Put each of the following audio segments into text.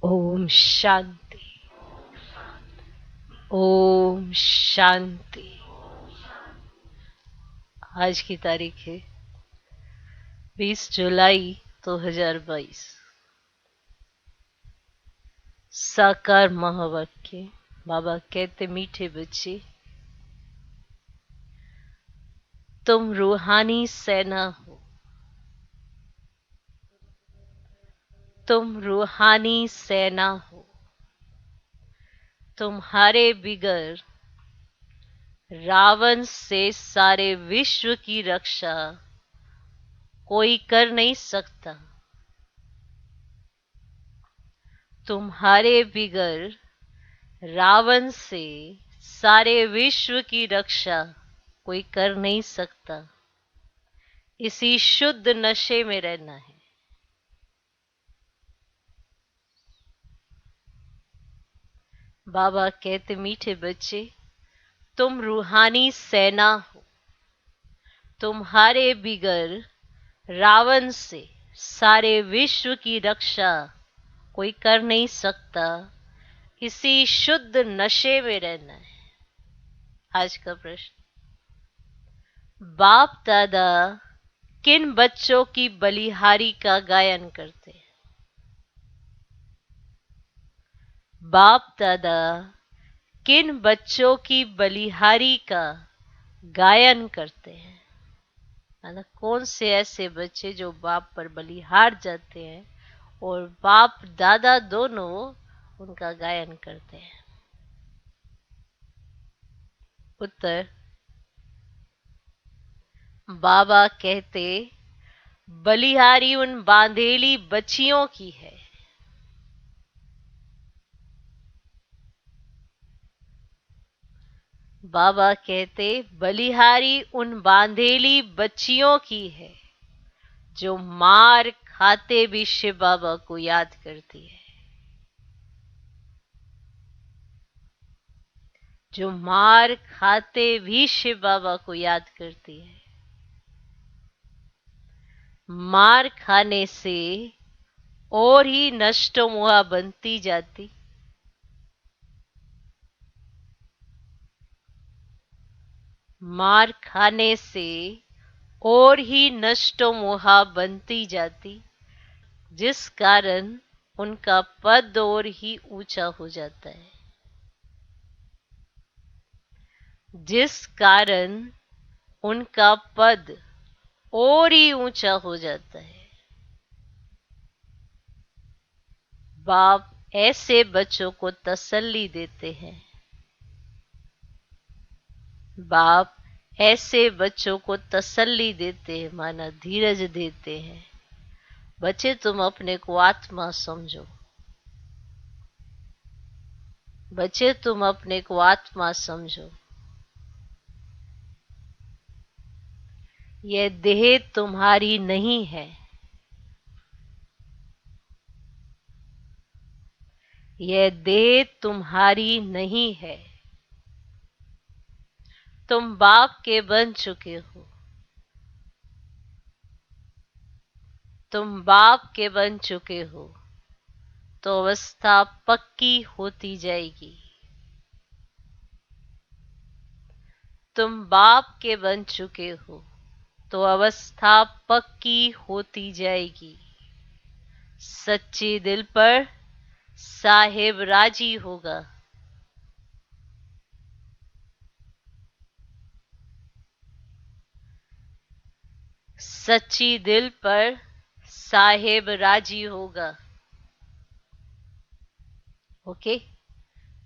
ओम शांति। ओम शांति। आज की तारीख है 20 जुलाई 2022। साकार महावाक्य। बाबा कहते, मीठे बच्चे, तुम रूहानी सेना हो। तुम रूहानी सेना हो। तुम्हारे बिगर रावण से सारे विश्व की रक्षा कोई कर नहीं सकता। तुम्हारे बिगर रावण से सारे विश्व की रक्षा कोई कर नहीं सकता। इसी शुद्ध नशे में रहना है। बाबा कहते, मीठे बच्चे, तुम रूहानी सेना हो। तुम्हारे बिगर रावण से सारे विश्व की रक्षा कोई कर नहीं सकता। इसी शुद्ध नशे में रहना है। आज का प्रश्न, बाप दादा किन बच्चों की बलिहारी का गायन करते हैं? बाप दादा किन बच्चों की बलिहारी का गायन करते हैं? मतलब कौन से ऐसे बच्चे जो बाप पर बलिहार जाते हैं और बाप दादा दोनों उनका गायन करते हैं? उत्तर, बाबा कहते, बलिहारी उन बांधेली बच्चियों की है। बाबा कहते, बलिहारी उन बांधेली बच्चियों की है जो मार खाते भी शिव बाबा को याद करती है। जो मार खाते भी शिव बाबा को याद करती है। मार खाने से और ही नष्टो मोहा बनती जाती। मार खाने से और ही नष्टो मोहा बनती जाती, जिस कारण उनका पद और ही ऊंचा हो जाता है। जिस कारण उनका पद और ही ऊंचा हो जाता है। बाप ऐसे बच्चों को तसल्ली देते हैं। बाप ऐसे बच्चों को तसल्ली देते हैं, माना धीरज देते हैं। बच्चे, तुम अपने को आत्मा समझो। बच्चे, तुम अपने को आत्मा समझो। यह देह तुम्हारी नहीं है। यह देह तुम्हारी नहीं है। तुम बाप के बन चुके हो। तुम बाप के बन चुके हो तो अवस्था पक्की होती जाएगी। तुम बाप के बन चुके हो तो अवस्था पक्की होती जाएगी। सच्चे दिल पर साहेब राजी होगा। सच्ची दिल पर साहेब राजी होगा। ओके।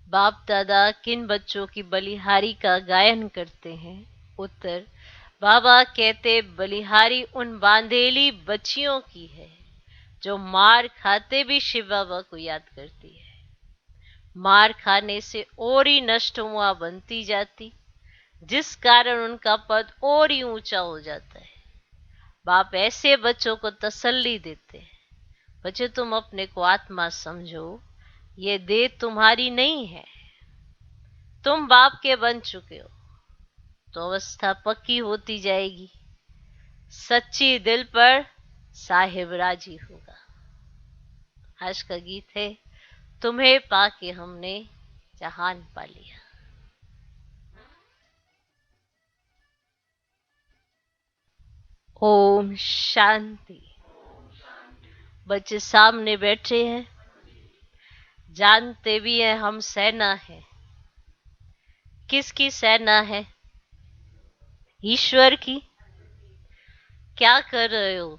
बाप दादा किन बच्चों की बलिहारी का गायन करते हैं? उत्तर, बाबा कहते, बलिहारी उन बांधेली बच्चियों की है जो मार खाते भी शिव बाबा को याद करती है। मार खाने से और ही नष्ट हुआ बनती जाती, जिस कारण उनका पद और ही ऊंचा हो जाता है। बाप ऐसे बच्चों को तसल्ली देते हैं। बच्चे, तुम अपने को आत्मा समझो। ये देह तुम्हारी नहीं है। तुम बाप के बन चुके हो तो अवस्था पक्की होती जाएगी। सच्ची दिल पर साहिब राजी होगा। आज का गीत है, तुम्हें पाके हमने जहान पा लिया। ओम शांति। बच्चे सामने बैठे हैं, जानते भी हैं हम सेना है। किसकी सेना है? ईश्वर की। क्या कर रहे हो?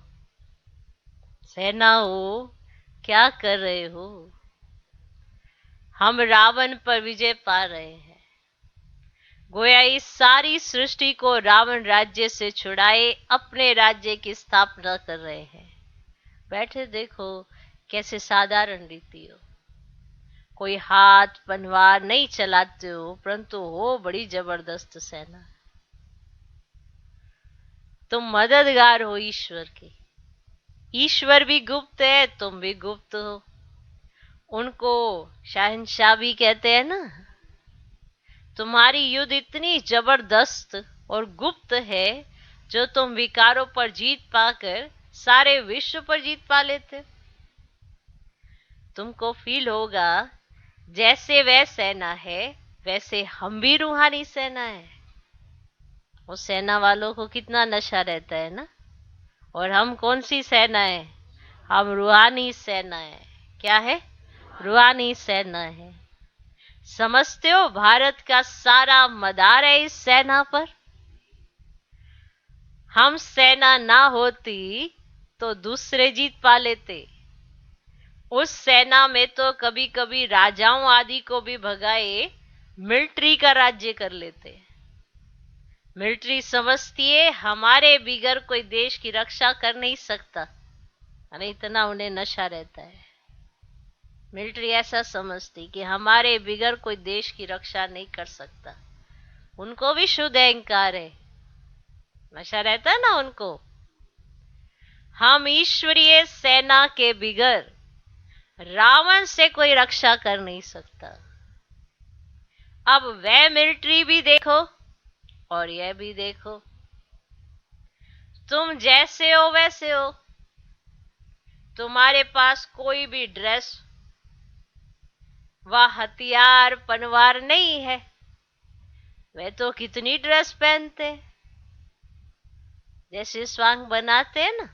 सेना हो, क्या कर रहे हो? हम रावण पर विजय पा रहे हैं। गोया इस सारी सृष्टि को रावण राज्य से छुड़ाए अपने राज्य की स्थापना कर रहे हैं। बैठे देखो कैसे साधारण रीति हो, कोई हाथ पनवार नहीं चलाते हो, परंतु हो बड़ी जबरदस्त सेना। तुम मददगार हो ईश्वर के। ईश्वर भी गुप्त है, तुम भी गुप्त हो। उनको शहंशाह भी कहते हैं ना। तुम्हारी युद्ध इतनी जबरदस्त और गुप्त है जो तुम विकारों पर जीत पाकर सारे विश्व पर जीत पा लेते। तुमको फील होगा जैसे वह सेना है वैसे हम भी रूहानी सेना है। वो सेना वालों को कितना नशा रहता है ना। और हम कौन सी सेना है? हम रूहानी सेना है। क्या है? रूहानी सेना है। समझते हो भारत का सारा मदार है इस सेना पर। हम सेना ना होती तो दूसरे जीत पा लेते। उस सेना में तो कभी कभी राजाओं आदि को भी भगाए मिलिट्री का राज्य कर लेते। मिलिट्री समझती है हमारे बिगर कोई देश की रक्षा कर नहीं सकता, अरे इतना उन्हें नशा रहता है। मिलिट्री ऐसा समझती कि हमारे बिगर कोई देश की रक्षा नहीं कर सकता। उनको भी शुद्ध अहंकार है, नशा रहता है ना उनको। हम ईश्वरीय सेना के बिगर रावण से कोई रक्षा कर नहीं सकता। अब वह मिलिट्री भी देखो और यह भी देखो। तुम जैसे हो वैसे हो। तुम्हारे पास कोई भी ड्रेस व हथियार पनवार नहीं है। वे तो कितनी ड्रेस पहनते, जैसे स्वांग बनाते हैं ना।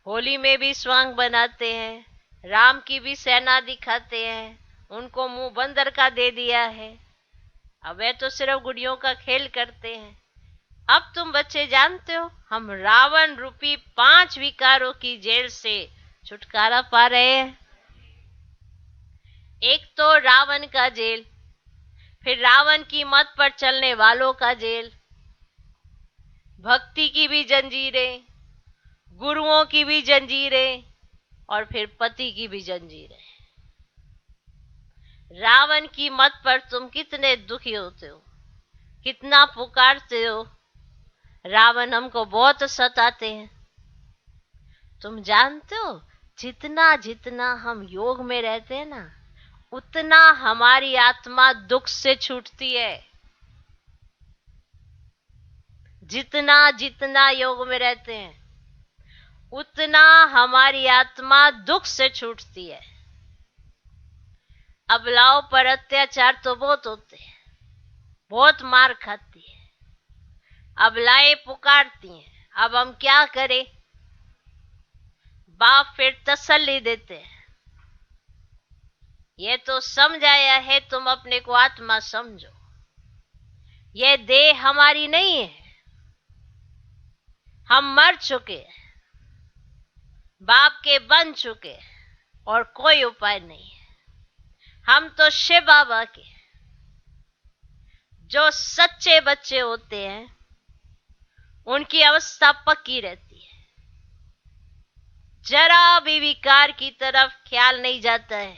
होली में भी स्वांग बनाते हैं, राम की भी सेना दिखाते हैं। उनको मुंह बंदर का दे दिया है। अब वे तो सिर्फ गुड़ियों का खेल करते हैं। अब तुम बच्चे जानते हो हम रावण रूपी 5 विकारों की जेल से छुटकारा पा रहे हैं। एक तो रावण का जेल, फिर रावण की मत पर चलने वालों का जेल, भक्ति की भी जंजीरें, गुरुओं की भी जंजीरें और फिर पति की भी जंजीरें। रावण की मत पर तुम कितने दुखी होते हो, कितना पुकारते हो। रावण हमको बहुत सताते हैं। तुम जानते हो जितना जितना हम योग में रहते हैं ना, उतना हमारी आत्मा दुख से छूटती है। जितना जितना योग में रहते हैं उतना हमारी आत्मा दुख से छूटती है। अबलाओं पर अत्याचार तो बहुत होते हैं, बहुत मार खाती है। अबलाएं पुकारती हैं, अब हम क्या करें? बाप फिर तसल्ली देते हैं, ये तो समझ आया है, तुम अपने को आत्मा समझो। ये देह हमारी नहीं है, हम मर चुके, बाप के बन चुके और कोई उपाय नहीं है। हम तो शिव बाबा के जो सच्चे बच्चे होते हैं उनकी अवस्था पक्की रहती है। जरा भी विकार की तरफ ख्याल नहीं जाता है।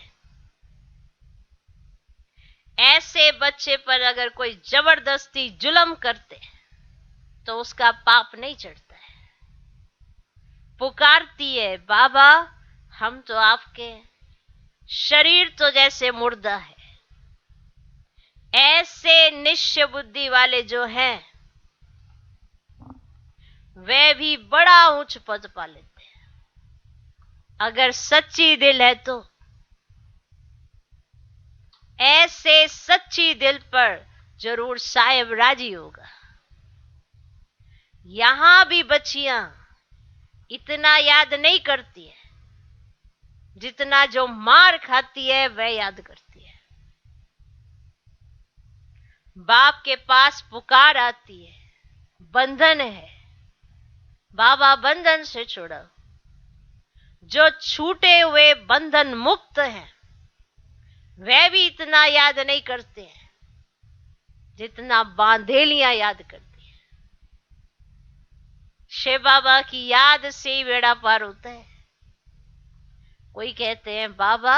ऐसे बच्चे पर अगर कोई जबरदस्ती जुल्म करते तो उसका पाप नहीं चढ़ता है। पुकारती है बाबा हम तो आपके, शरीर तो जैसे मुर्दा है। ऐसे निश्चय बुद्धि वाले जो हैं वे भी बड़ा ऊंच पद पा लेते हैं, अगर सच्ची दिल है तो। ऐसे सच्ची दिल पर जरूर साहेब राजी होगा। यहां भी बच्चियां इतना याद नहीं करती है जितना जो मार खाती है वह याद करती है। बाप के पास पुकार आती है, बंधन है, बाबा बंधन से छुड़ाओ। जो छूटे हुए बंधन मुक्त हैं वह भी इतना याद नहीं करते हैं जितना बांधेलियां याद करती हैं। शिव बाबा की याद से ही बेड़ा पार होता है। कोई कहते हैं बाबा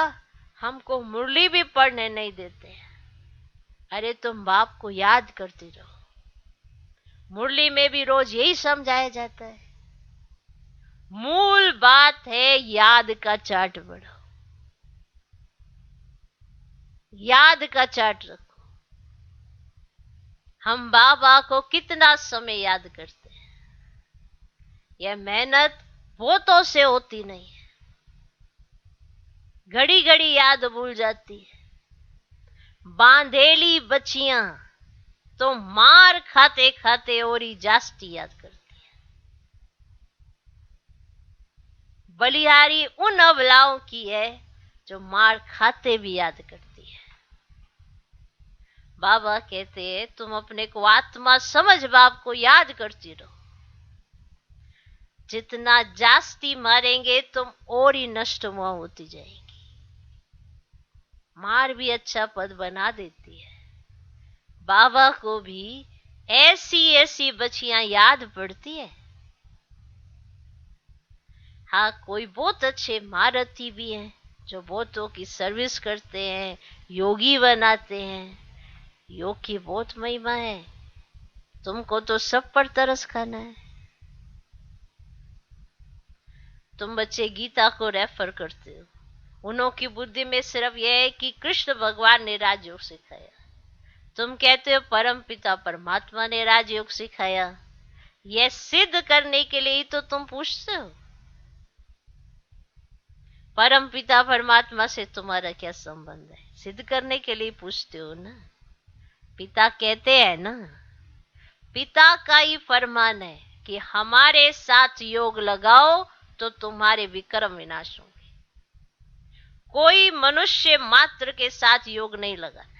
हमको मुरली भी पढ़ने नहीं देते हैं। अरे तुम बाप को याद करते रहो। मुरली में भी रोज यही समझाया जाता है। मूल बात है याद का चार्ट बढ़ाओ, याद का चार्ट रखो। हम बाबा को कितना समय याद करते हैं। यह मेहनत बहुतों से होती नहीं है, घड़ी घड़ी याद भूल जाती है। बांधेली बच्चियां तो मार खाते खाते और ही जास्ती याद करती है। बलिहारी उन अबलाओं की है जो मार खाते भी याद करती है। बाबा कहते हैं तुम अपने को आत्मा समझ बाप को याद करती रहो। जितना जास्ती मारेंगे तुम और ही नष्टमुआ होती जाएगी। मार भी अच्छा पद बना देती है। बाबा को भी ऐसी ऐसी बच्चियां याद पड़ती है। हाँ, कोई बहुत अच्छे महारथी भी हैं जो बहुतों की सर्विस करते हैं, योगी बनाते हैं। योग की बहुत महिमा है। तुमको तो सब पर तरस खाना है। तुम बच्चे गीता को रेफर करते हो। उन्हों की बुद्धि में सिर्फ यह है कि कृष्ण भगवान ने राजयोग सिखाया। तुम कहते हो परम पिता परमात्मा ने राजयोग सिखाया। यह सिद्ध करने के लिए ही तो तुम पूछते हो। परम पिता परमात्मा से तुम्हारा क्या संबंध है? सिद्ध करने के लिए पूछते हो ना। पिता कहते हैं ना, पिता का ही फरमान है कि हमारे साथ योग लगाओ तो तुम्हारे विक्रम विनाश होंगे। कोई मनुष्य मात्र के साथ योग नहीं लगाना है।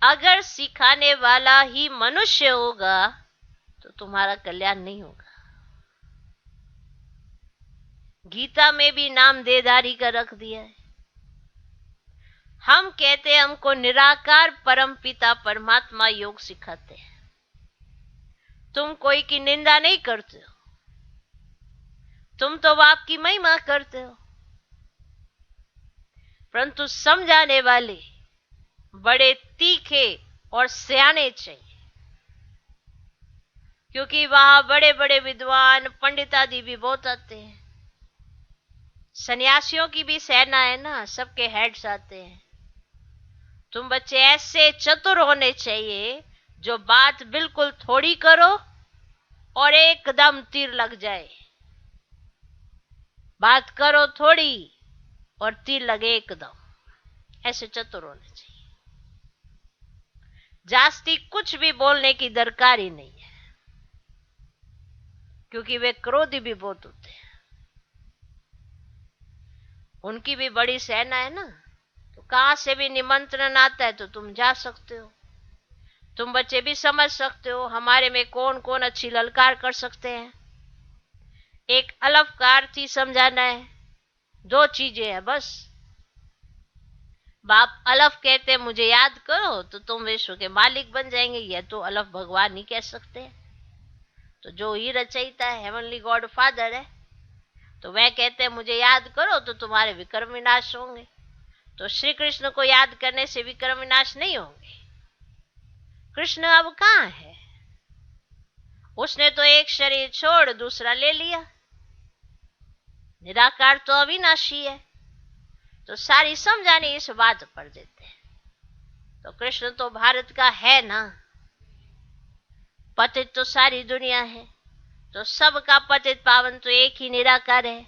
अगर सिखाने वाला ही मनुष्य होगा तो तुम्हारा कल्याण नहीं होगा। गीता में भी नाम देदारी का रख दिया है। हम कहते हैं हमको निराकार परम पिता परमात्मा योग सिखाते हैं। तुम कोई की निंदा नहीं करते हो, तुम तो बाप की महिमा करते हो। परंतु समझाने वाले बड़े तीखे और सियाने चाहिए, क्योंकि वहां बड़े बड़े विद्वान पंडित आदि भी बहुत आते हैं। सन्यासियों की भी सेना है ना, सबके हेड्स आते हैं। तुम बच्चे ऐसे चतुर होने चाहिए जो बात बिल्कुल थोड़ी करो और एकदम तीर लग जाए। बात करो थोड़ी और तीर लगे एकदम। ऐसे चतुर होने चाहिए। जास्ती कुछ भी बोलने की दरकार ही नहीं है, क्योंकि वे क्रोधी भी बहुत होते हैं। उनकी भी बड़ी सेना है ना, तो कहां से भी निमंत्रण आता है तो तुम जा सकते हो। तुम बच्चे भी समझ सकते हो हमारे में कौन कौन अच्छी ललकार कर सकते हैं। एक अलफकार थी समझाना है। दो चीजें हैं बस। बाप अलफ कहते हैं मुझे याद करो तो तुम विश्व के मालिक बन जाएंगे। यह तो अलफ भगवान ही कह सकते हैं। तो जो ही रचयिता है, हेवनली गॉड फादर है, तो वह कहते हैं मुझे याद करो तो तुम्हारे विक्रम विनाश होंगे। तो श्री कृष्ण को याद करने से विक्रम विनाश नहीं होंगे। कृष्ण अब कहां है? उसने तो एक शरीर छोड़ दूसरा ले लिया। निराकार तो अविनाशी है। तो सारी समझाने इस बात पर देते हैं। तो कृष्ण तो भारत का है ना, पतित तो सारी दुनिया है, तो सबका पतित पावन तो एक ही निराकार है।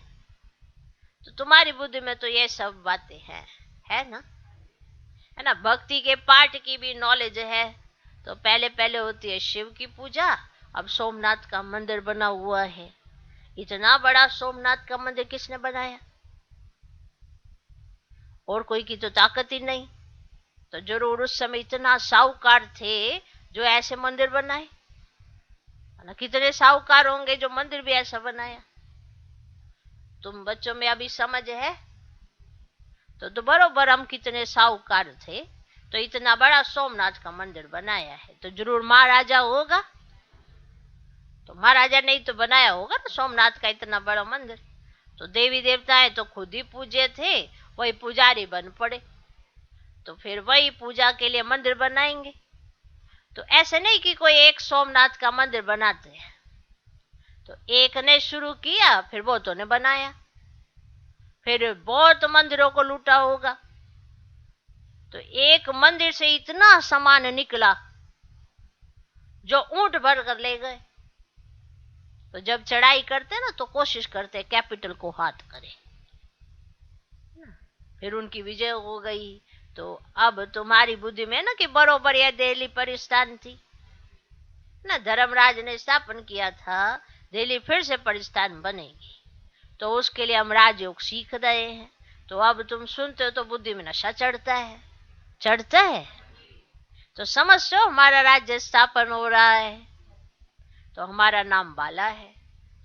तो तुम्हारी बुद्धि में तो ये सब बातें हैं, है ना? है ना? भक्ति के पाठ की भी नॉलेज है। तो पहले पहले होती है शिव की पूजा। अब सोमनाथ का मंदिर बना हुआ है। इतना बड़ा सोमनाथ का मंदिर किसने बनाया? और कोई की तो ताकत ही नहीं। तो जरूर उस समय इतना साहूकार थे जो ऐसे मंदिर बनाए। ना कितने साहूकार होंगे जो मंदिर भी ऐसा बनाया। तुम बच्चों में अभी समझ है? तो बरोबर हम कितने साहूकार थे तो इतना बड़ा सोमनाथ का मंदिर बनाया है। तो जरूर महाराजा होगा। तो महाराजा नहीं तो बनाया होगा ना सोमनाथ का इतना बड़ा मंदिर। तो देवी देवताएं तो खुद ही पूज्य थे, वही पुजारी बन पड़े। तो फिर वही पूजा के लिए मंदिर बनाएंगे। तो ऐसे नहीं कि कोई एक सोमनाथ का मंदिर बनाते हैं। तो एक ने शुरू किया, फिर बहुतों ने बनाया, फिर बहुत मंदिरों को लूटा होगा। तो एक मंदिर से इतना सामान निकला जो ऊंट भर कर ले गए। तो जब चढ़ाई करते ना तो कोशिश करते कैपिटल को हाथ करें। फिर उनकी विजय हो गई। तो अब तुम्हारी बुद्धि में ना कि बरोबर यह दिल्ली परिस्थान थी ना, धर्मराज ने स्थापन किया था, दिल्ली फिर से परिस्थान बनेगी। तो उसके लिए हम राजयोग सीख रहे हैं। तो अब तुम सुनते हो तो बुद्धि में नशा चढ़ता है। चढ़ता है तो समझते हो हमारा राज्य स्थापन हो रहा है। तो हमारा नाम बाला है।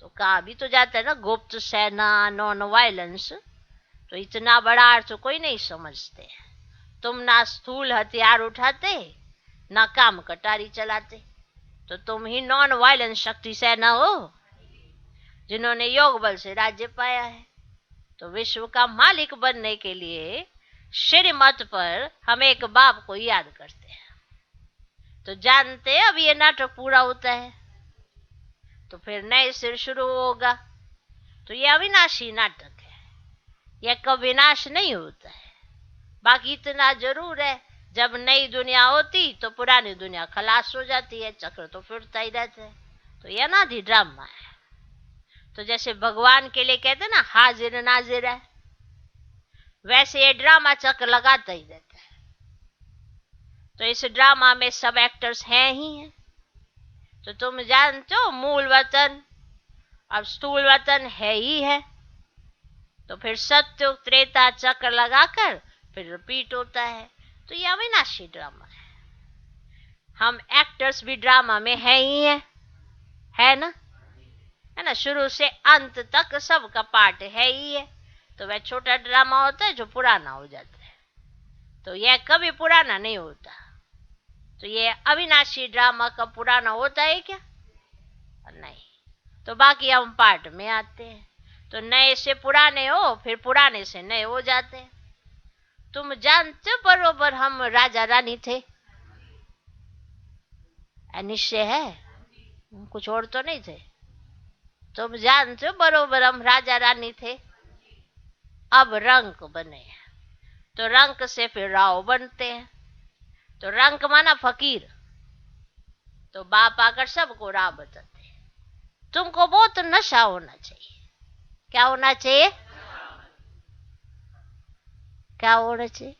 तो कहा भी तो जाता है ना, गुप्त सेना, नॉन वायलेंस। तो इतना बड़ा अर्थ कोई नहीं समझते। तुम ना स्थूल हथियार उठाते ना काम कटारी चलाते। तो तुम ही नॉन वायलेंस शक्ति सेना हो जिन्होंने योग बल से राज्य पाया है। तो विश्व का मालिक बनने के लिए श्रीमत पर हम एक बाप को याद करते हैं। तो जानते अब ये नाटक पूरा होता है तो फिर नए सिर शुरू होगा। तो ये अविनाशी नाटक है, यह कभी विनाश नहीं होता है। बाकी इतना जरूर है, जब नई दुनिया होती तो पुरानी दुनिया खलास हो जाती है, चक्र तो फिरता ही रहता है। तो यह अनादि ड्रामा है। तो जैसे भगवान के लिए कहते ना हाजिर नाजिर है, वैसे ये ड्रामा चक्र लगाता ही रहता है। तो इस ड्रामा में सब एक्टर्स हैं ही हैं। तो तुम जानते हो मूल वतन अब स्थूल वतन है ही है। तो फिर सत्य त्रेता चक्र लगाकर फिर रिपीट होता है। तो यह अविनाशी ड्रामा है। हम एक्टर्स भी ड्रामा में है ही है ना? है ना? शुरू से अंत तक सबका पार्ट है ही है। तो वह छोटा ड्रामा होता है जो पुराना हो जाता है। तो यह कभी पुराना नहीं होता। तो यह अविनाशी ड्रामा कब पुराना होता है क्या? नहीं। तो बाकी हम पार्ट में आते हैं। तो नए से पुराने हो, फिर पुराने से नए हो जाते हैं। तुम जानते बरोबर हम राजा रानी थे, निश्चय है, कुछ और तो नहीं थे। तुम जानते हो बरोबर हम राजा रानी थे। अब रंक बने, तो रंक से फिर राव बनते हैं। तो रंक माना फकीर। तो बाप आकर सबको राव बताते हैं। तुमको बहुत नशा होना चाहिए। क्या होना चाहिए? क्या होना चाहिए?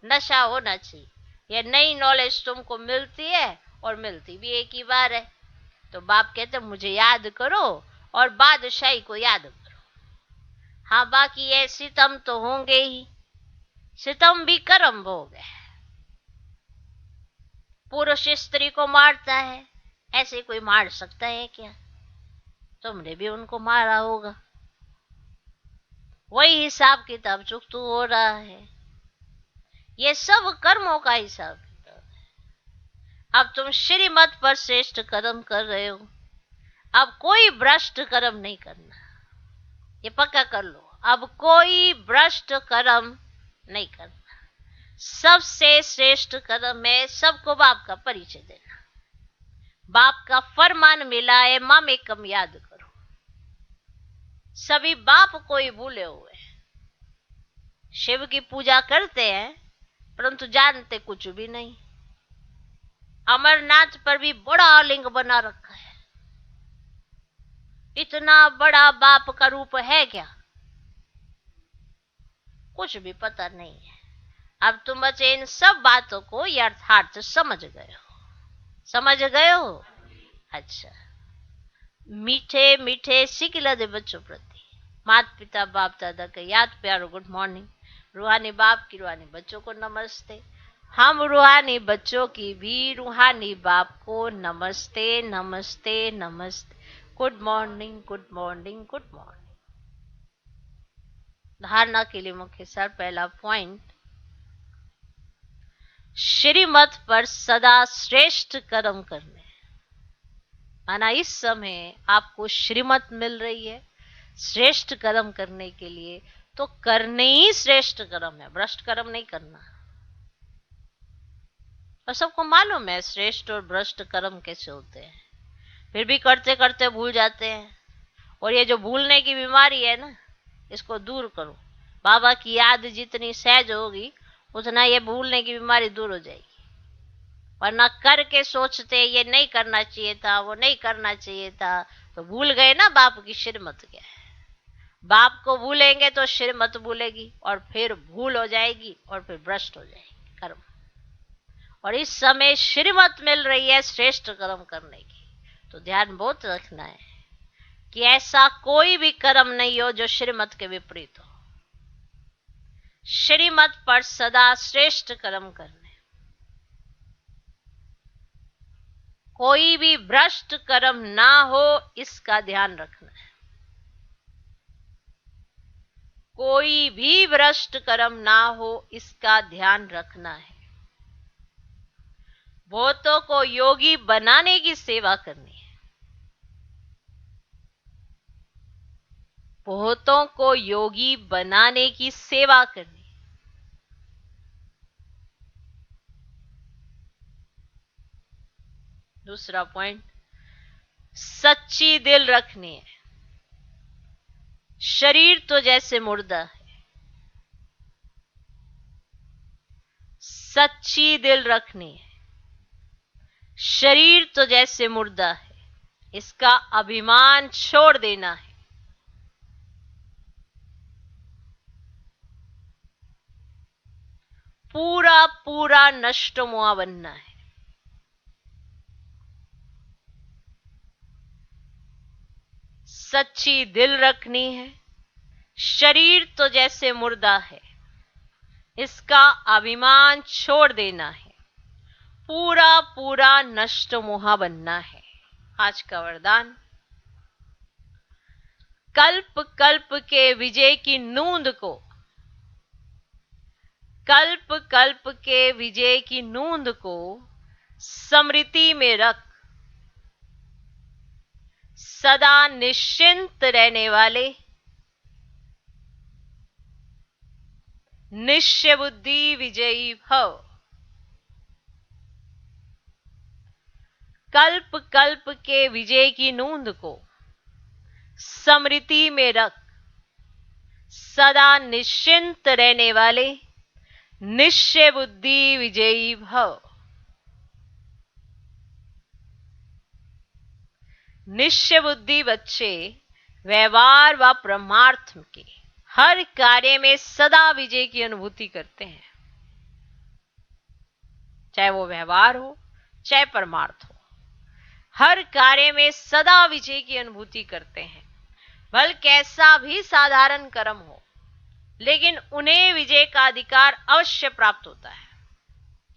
नशा होना चाहिए। ये नई नॉलेज तुमको मिलती है और मिलती भी एक ही बार है। तो बाप कहते मुझे याद करो और बादशाही को याद करो। हाँ, बाकी ये सितम तो होंगे ही। सितम भी कर्म भोग है। पुरुष स्त्री को मारता है, ऐसे कोई मार सकता है क्या? तुमने भी उनको मारा होगा। वही हिसाब किताब चुकतू हो रहा है। ये सब कर्मों का हिसाब किताब है। अब तुम श्रीमत पर श्रेष्ठ कर्म कर रहे हो। अब कोई भ्रष्ट कर्म नहीं करना, ये पक्का कर लो। अब कोई भ्रष्ट कर्म नहीं करना। सबसे श्रेष्ठ कर्म है सबको बाप का परिचय देना। बाप का फरमान मिला है, मामेकम याद करो। सभी बाप को ही भूले हुए शिव की पूजा करते हैं परंतु जानते कुछ भी नहीं। अमरनाथ पर भी बड़ा लिंग बना रखा है। इतना बड़ा बाप का रूप है क्या? कुछ भी पता नहीं है। अब तुम बच्चे इन सब बातों को यथार्थ समझ गए हो। अच्छा, मीठे मीठे सिकिला दे बच्चों प्रति माता पिता बाप दादा का याद प्यारो गुड मॉर्निंग। रूहानी बाप की रूहानी बच्चों को नमस्ते। हम रूहानी बच्चों की भी रूहानी बाप को नमस्ते नमस्ते नमस्ते। Good morning good morning good morning. धारणा के लिए मुख्य सार, पहला पॉइंट, श्रीमत पर सदा श्रेष्ठ कर्म करने। माना इस समय आपको श्रीमत मिल रही है श्रेष्ठ कर्म करने के लिए, तो करने ही श्रेष्ठ कर्म है, भ्रष्ट कर्म नहीं करना। और सबको मालूम है श्रेष्ठ और भ्रष्ट कर्म कैसे होते हैं, फिर भी करते करते भूल जाते हैं। और ये जो भूलने की बीमारी है ना, इसको दूर करो। बाबा की याद जितनी सहज होगी उतना ये भूलने की बीमारी दूर हो जाएगी। वरना करके सोचते ये नहीं करना चाहिए था, वो नहीं करना चाहिए था, तो भूल गए ना बाप की श्रीमत क्या है। बाप को भूलेंगे तो श्रीमत भूलेगी और फिर भूल हो जाएगी और फिर भ्रष्ट हो जाएगी कर्म। और इस समय श्रीमत मिल रही है श्रेष्ठ कर्म करने की, तो ध्यान बहुत रखना है कि ऐसा कोई भी कर्म नहीं हो जो श्रीमत के विपरीत हो। श्रीमत पर सदा श्रेष्ठ कर्म करने, कोई भी भ्रष्ट कर्म ना हो इसका ध्यान रखना है। कोई भी भ्रष्ट कर्म ना हो इसका ध्यान रखना है। बहुतों को योगी बनाने की सेवा करनी है। बहुतों को योगी बनाने की सेवा करनी है। दूसरा पॉइंट, सच्ची दिल रखनी है। शरीर तो जैसे मुर्दा है, सच्ची दिल रखनी है। शरीर तो जैसे मुर्दा है, इसका अभिमान छोड़ देना है। पूरा पूरा नष्टमुआ बनना है। सच्ची दिल रखनी है। शरीर तो जैसे मुर्दा है, इसका अभिमान छोड़ देना है। पूरा पूरा नष्टमुहा बनना है। आज का वरदान, कल्प कल्प के विजय की नूंद को, कल्प कल्प के विजय की नूंद को स्मृति में रख सदा निश्चिंत रहने वाले निश्चय बुद्धि विजयी भव। कल्प कल्प के विजय की नूंद को स्मृति में रख सदा निश्चिंत रहने वाले निश्चय बुद्धि विजयी भव। निश्चय बुद्धि बच्चे व्यवहार व परमार्थ के हर कार्य में सदा विजय की अनुभूति करते हैं, चाहे वो व्यवहार हो चाहे परमार्थ हो। हर कार्य में सदा विजय की अनुभूति करते हैं, भले कैसा भी साधारण कर्म हो, लेकिन उन्हें विजय का अधिकार अवश्य प्राप्त होता है।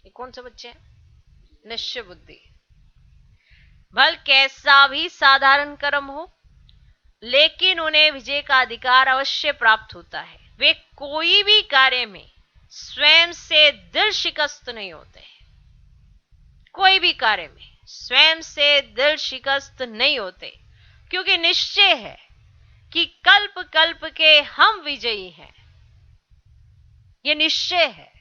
ये कौन से बच्चे हैं? निश्चय बुद्धि। भले कैसा भी साधारण कर्म हो, लेकिन उन्हें विजय का अधिकार अवश्य प्राप्त होता है। वे कोई भी कार्य में स्वयं से दिल शिकस्त नहीं होते। कोई भी कार्य में स्वयं से दिल शिकस्त नहीं होते, क्योंकि निश्चय है कि कल्प कल्प के हम विजयी हैं। ये निश्चय है।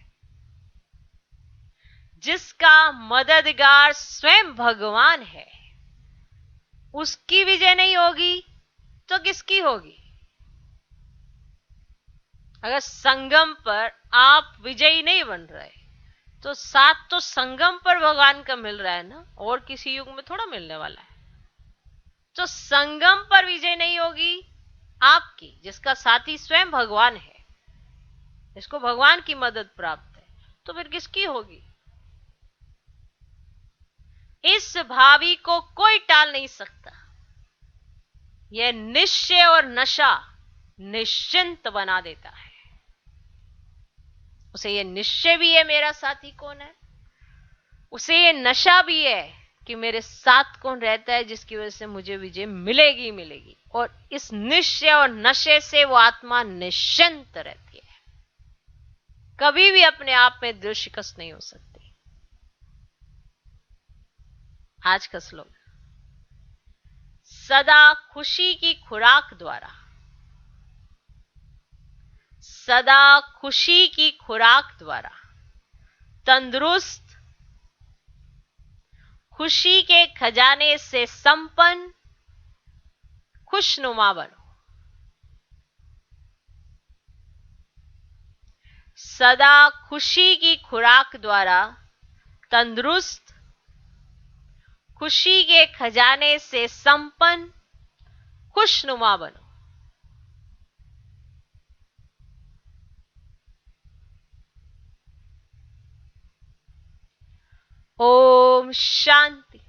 जिसका मददगार स्वयं भगवान है, उसकी विजय नहीं होगी तो किसकी होगी? अगर संगम पर आप विजयी नहीं बन रहे, तो साथ तो संगम पर भगवान का मिल रहा है ना, और किसी युग में थोड़ा मिलने वाला है। तो संगम पर विजय नहीं होगी आपकी, जिसका साथी स्वयं भगवान है, इसको भगवान की मदद प्राप्त है। तो फिर किसकी होगी? इस भावी को कोई टाल नहीं सकता। यह निश्चय और नशा निश्चिंत बना देता है। उसे यह निश्चय भी है मेरा साथी कौन है, उसे यह नशा भी है कि मेरे साथ कौन रहता है जिसकी वजह से मुझे विजय मिलेगी मिलेगी। और इस निश्चय और नशे से वो आत्मा निश्चिंत रहती है, कभी भी अपने आप में दृढ़ शिकस्त नहीं हो सकती। आज का श्लोक, सदा खुशी की खुराक द्वारा, सदा खुशी की खुराक द्वारा तंदुरुस्त, खुशी के खजाने से संपन्न, खुशनुमा बनो। सदा खुशी की खुराक द्वारा तंदुरुस्त, खुशी के खजाने से संपन्न, खुशनुमा बनो। ओम शांति।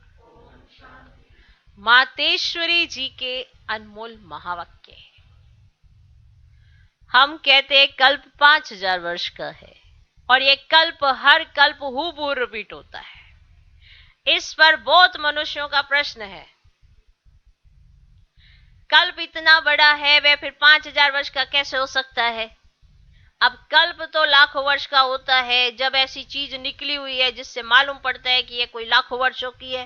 मातेश्वरी जी के अनमोल महावाक्य है। हम कहते हैं कल्प 5000 वर्ष का है और ये कल्प हर कल्प हूबहू रिपीट होता है। इस पर बहुत मनुष्यों का प्रश्न है, कल्प इतना बड़ा है वह फिर 5000 वर्ष का कैसे हो सकता है? अब कल्प तो लाखों वर्ष का होता है, जब ऐसी चीज निकली हुई है जिससे मालूम पड़ता है कि ये कोई लाखों वर्षों की है।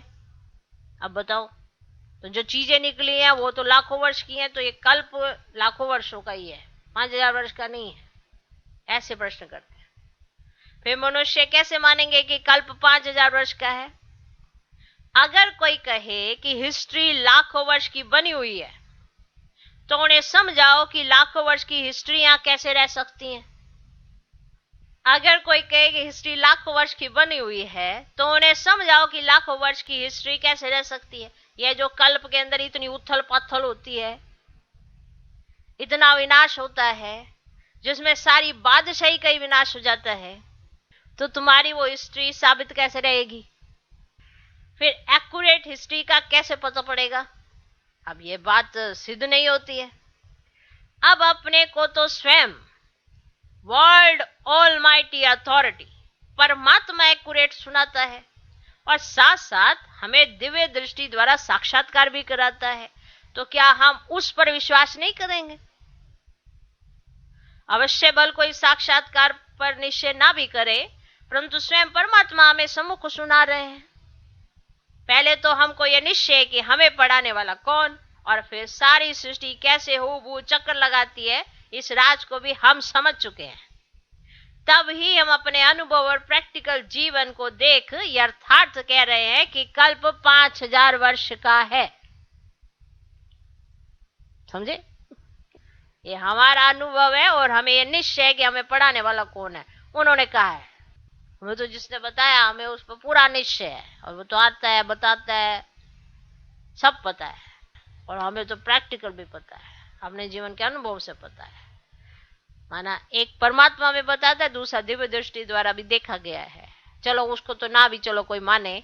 अब बताओ, तो जो चीजें निकली हैं वो तो लाखों वर्ष की हैं, तो ये कल्प लाखों वर्षों का ही है, 5000 वर्ष का नहीं है। ऐसे प्रश्न करते हैं। फिर मनुष्य कैसे मानेंगे कि कल्प 5000 वर्ष का है? अगर कोई कहे कि हिस्ट्री लाखों वर्ष की बनी हुई है, तो उन्हें समझाओ कि लाखों वर्ष की हिस्ट्री यहां कैसे रह सकती है। अगर कोई कहे कि हिस्ट्री लाखों वर्ष की बनी हुई है, तो उन्हें समझाओ कि लाखों वर्ष की हिस्ट्री कैसे रह सकती है। यह जो कल्प के अंदर इतनी उथल पाथल होती है, इतना विनाश होता है, जिसमें सारी बादशाही का ही विनाश हो जाता है, तो तुम्हारी वो हिस्ट्री साबित कैसे रहेगी? फिर एक्यूरेट हिस्ट्री का कैसे पता पड़ेगा? अब ये बात सिद्ध नहीं होती है। अब अपने को तो स्वयं वर्ल्ड ऑलमाइटी अथॉरिटी परमात्मा एक्यूरेट सुनाता है और साथ साथ हमें दिव्य दृष्टि द्वारा साक्षात्कार भी कराता है, तो क्या हम उस पर विश्वास नहीं करेंगे? अवश्य बल कोई साक्षात्कार पर निश्चय ना भी करे, परंतु स्वयं परमात्मा हमें सम्मुख सुना रहे हैं। पहले तो हमको यह निश्चय है कि हमें पढ़ाने वाला कौन, और फिर सारी सृष्टि कैसे हूबहू चक्कर लगाती है, इस राज को भी हम समझ चुके हैं। तब ही हम अपने अनुभव और प्रैक्टिकल जीवन को देख यथार्थ कह रहे हैं कि कल्प 5000 वर्ष का है। समझे? ये हमारा अनुभव है और हमें यह निश्चय है कि हमें पढ़ाने वाला कौन है। उन्होंने कहा है, हमें तो जिसने बताया हमें उस पर पूरा निश्चय है, और वो तो आता है, बताता है, सब पता है, और हमें तो प्रैक्टिकल भी पता है, अपने जीवन के अनुभव से पता है। माना एक परमात्मा में बताता है, दूसरा दिव्य दृष्टि द्वारा भी देखा गया है। चलो उसको तो ना भी चलो कोई माने,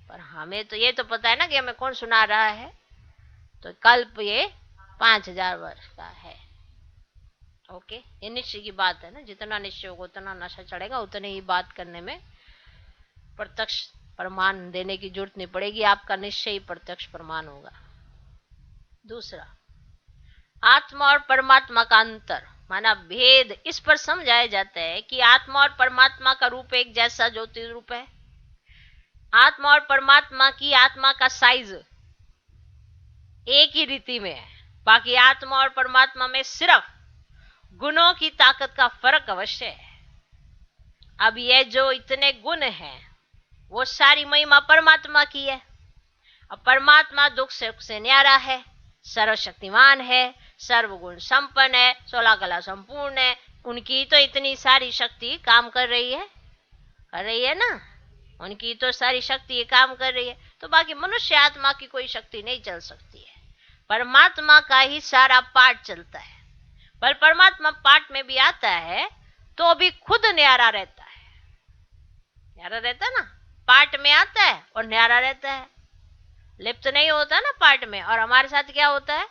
पर हमें तो ये तो पता है ना कि हमें कौन सुना रहा है। तो कल्प ये 5000 वर्ष का है। ओके, ये निश्चय की बात है ना। जितना निश्चय होगा उतना नशा चढ़ेगा, उतने ही बात करने में प्रत्यक्ष प्रमाण देने की जरूरत नहीं पड़ेगी। आपका निश्चय ही प्रत्यक्ष प्रमाण होगा। दूसरा, आत्मा और परमात्मा का अंतर माना भेद, इस पर समझाया जाता है कि आत्मा और परमात्मा का रूप एक जैसा ज्योति रूप है। आत्मा और परमात्मा की आत्मा का साइज एक ही रीति में है, बाकी आत्मा और परमात्मा में सिर्फ गुणों की ताकत का फर्क अवश्य है। अब ये जो इतने गुण हैं, वो सारी महिमा परमात्मा की है। अब परमात्मा दुख से न्यारा है, सर्वशक्तिमान है, सर्वगुण संपन्न है, 16 कला संपूर्ण है। उनकी तो इतनी सारी शक्ति काम कर रही है ना। उनकी तो सारी शक्ति काम कर रही है, तो बाकी मनुष्य आत्मा की कोई शक्ति नहीं चल सकती है। परमात्मा का ही सारा पार्ट चलता है। पर परमात्मा पार्ट में भी आता है तो भी खुद न्यारा रहता है। न्यारा रहता है ना, पाठ में आता है और न्यारा रहता है, लिप्त नहीं होता ना पाठ में। और हमारे साथ क्या होता है,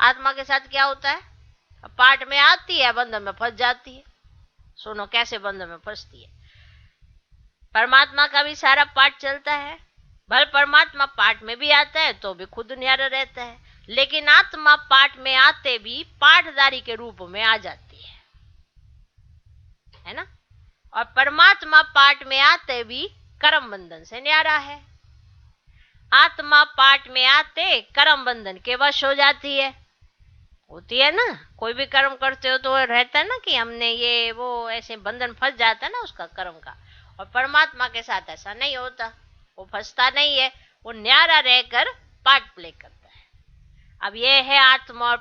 आत्मा के साथ क्या होता है, पाठ में आती है, बंधन में फंस जाती है। सुनो कैसे बंधन में फंसती है। परमात्मा का भी सारा पाठ चलता है, भले परमात्मा पाठ में भी आता है तो भी खुद न्यारा रहता है, लेकिन आत्मा पाठ में आते भी पाठधारी के रूप में आ जाती है ना। और परमात्मा पाठ में आते भी कर्म बंधन से न्यारा है। आत्मा पाठ में आते कर्म बंधन के वश हो जाती है, होती है ना। कोई भी कर्म करते हो तो रहता है ना कि हमने ये वो, ऐसे बंधन फंस जाता है ना उसका कर्म का। और परमात्मा के साथ ऐसा नहीं होता, वो फंसता नहीं है, वो न्यारा रहकर पार्ट प्ले करता है। अब ये है आत्मा और